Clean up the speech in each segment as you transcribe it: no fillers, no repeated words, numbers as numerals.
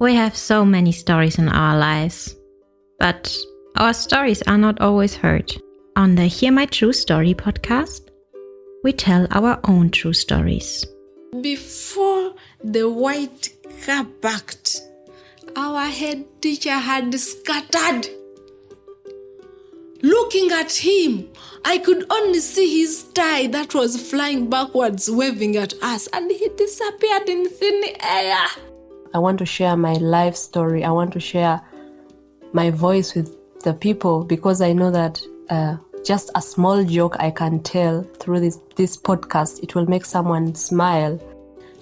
We have so many stories in our lives, but our stories are not always heard. On the Hear My True Story podcast, we tell our own true stories. Before the white car parked, our head teacher had scattered. Looking at him, I could only see his tie that was flying backwards, waving at us, and he disappeared in thin air. I want to share my life story. I want to share my voice with the people because I know that just a small joke I can tell through this podcast, it will make someone smile.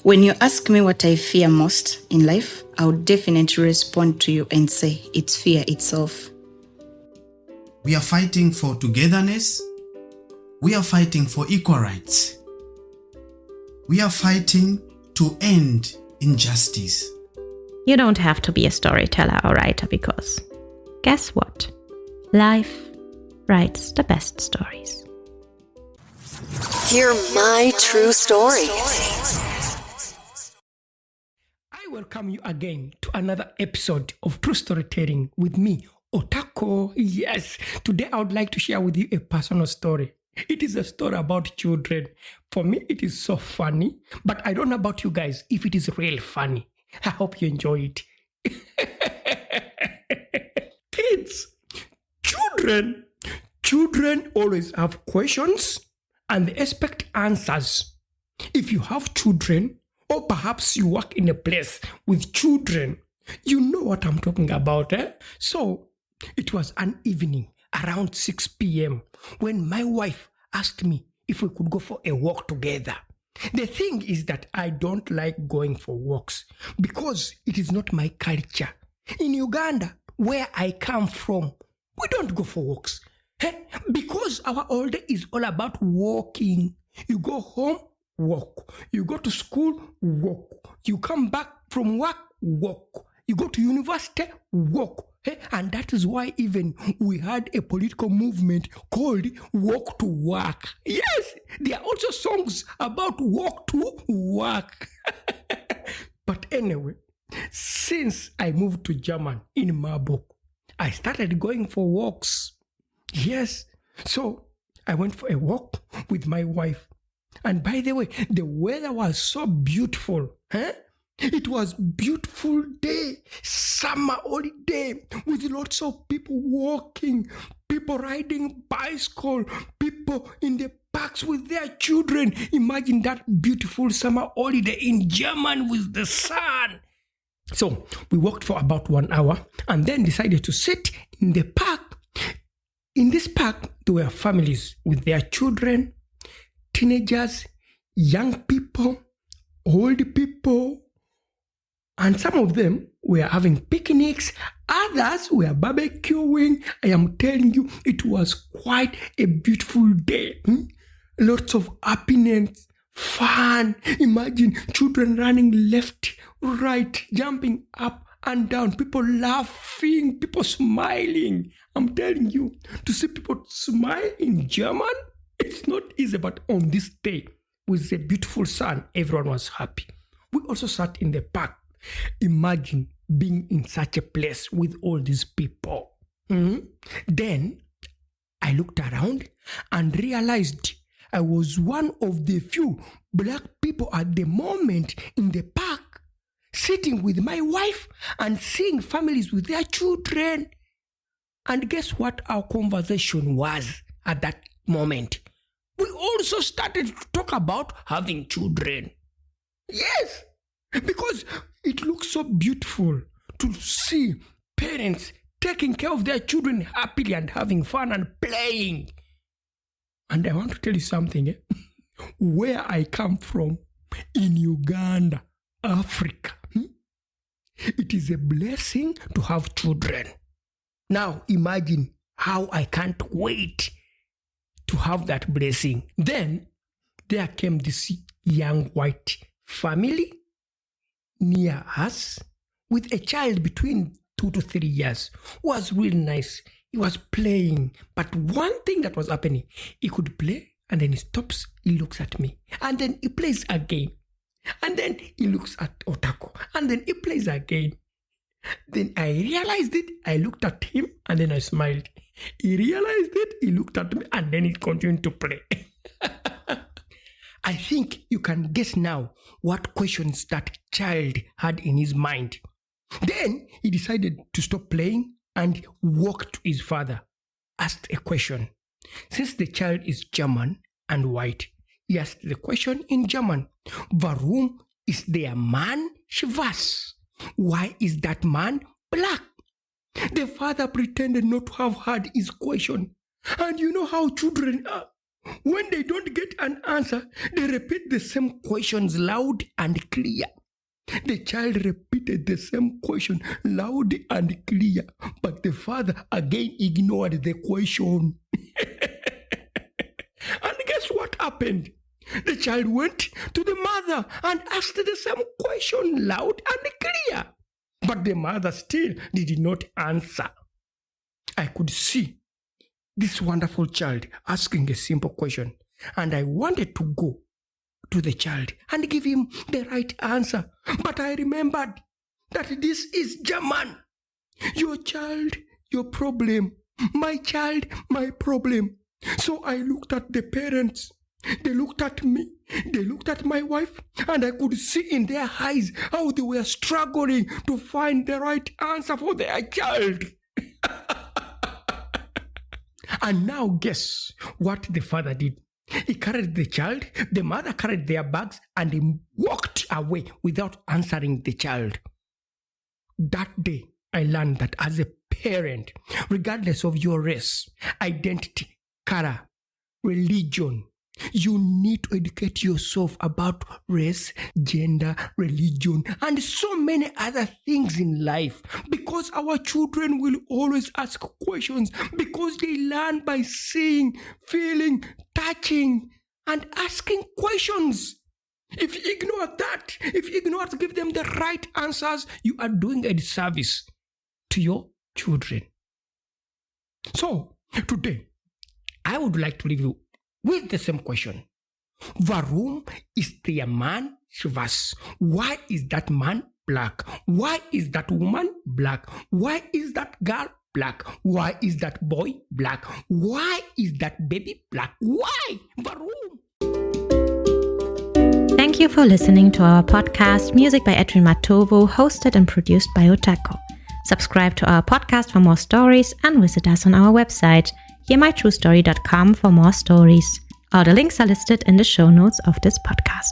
When you ask me what I fear most in life, I would definitely respond to you and say it's fear itself. We are fighting for togetherness. We are fighting for equal rights. We are fighting to end injustice. You don't have to be a storyteller or writer because, guess what? Life writes the best stories. Hear my true story. I welcome you again to another episode of True Storytelling with me, Otako. Yes, today I would like to share with you a personal story. It is a story about children. For me, it is so funny, but I don't know about you guys if it is real funny. I hope you enjoy it. Kids, children always have questions and they expect answers. If you have children, or perhaps you work in a place with children, you know what I'm talking about, eh? So, it was an evening around 6 p.m. when my wife asked me if we could go for a walk together. The thing is that I don't like going for walks because it is not my culture. In Uganda, where I come from, we don't go for walks. Because our old day is all about walking. You go home, walk. You go to school, walk. You come back from work, walk. You go to university, walk. And that is why even we had a political movement called Walk to Work. Yes, there are also songs about walk to work. But anyway, since I moved to Germany in Marburg, I started going for walks. Yes, so I went for a walk with my wife. And by the way, the weather was so beautiful. It was beautiful day, summer holiday, with lots of people walking, people riding bicycle, people in the parks with their children. Imagine that beautiful summer holiday in Germany with the sun. So we walked for about 1 hour and then decided to sit in the park. In this park, there were families with their children, teenagers, young people, old people, and some of them were having picnics, others were barbecuing. I am telling you, it was quite a beautiful day. Lots of happiness, fun. Imagine children running left, right, jumping up and down, people laughing, people smiling. I'm telling you, to see people smile in German, it's not easy, but on this day, with the beautiful sun, everyone was happy. We also sat in the park. Imagine being in such a place with all these people. Then I looked around and realized I was one of the few black people at the moment in the park, sitting with my wife and seeing families with their children. And guess what our conversation was at that moment? We also started to talk about having children. Yes, because it looks so beautiful to see parents taking care of their children happily and having fun and playing. And I want to tell you something. Where I come from, in Uganda, Africa, it is a blessing to have children. Now imagine how I can't wait to have that blessing. Then there came this young white family near us with a child between 2 to 3 years. It was really nice. He was playing. But one thing that was happening, he could play and then he stops, he looks at me. And then he plays again. And then he looks at Otako. And then he plays again. Then I realized it. I looked at him and then I smiled. He realized it. He looked at me and then he continued to play. I think you can guess now what questions that child had in his mind. Then he decided to stop playing and walked to his father, asked a question. Since the child is German and white, he asked the question in German. Warum ist der Mann schwarz? Why is that man black? The father pretended not to have heard his question. And you know how children are. When they don't get an answer, they repeat the same questions loud and clear. The child repeated the same question loud and clear, but the father again ignored the question. And guess what happened? The child went to the mother and asked the same question loud and clear, but the mother still did not answer. I could see this wonderful child asking a simple question, and I wanted to go to the child and give him the right answer. But I remembered that this is German. Your child, your problem. My child, my problem. So I looked at the parents. They looked at me. They looked at my wife, and I could see in their eyes how they were struggling to find the right answer for their child. And now guess what the father did. He carried the child, the mother carried their bags, and he walked away without answering the child. That day, I learned that as a parent, regardless of your race, identity, color, religion, you need to educate yourself about race, gender, religion, and so many other things in life, because our children will always ask questions, because they learn by seeing, feeling, touching, and asking questions. If you ignore that, if you ignore to give them the right answers, you are doing a disservice to your children. So, today, I would like to leave you with the same question. Warum ist der Mann schwarz? Why is that man black? Why is that woman black? Why is that girl black? Why is that boy black? Why is that baby black? Why? Warum? Thank you for listening to our podcast, Music by Edwin Matovo, hosted and produced by Otako. Subscribe to our podcast for more stories and visit us on our website, hearmytruestory.com, for more stories. All the links are listed in the show notes of this podcast.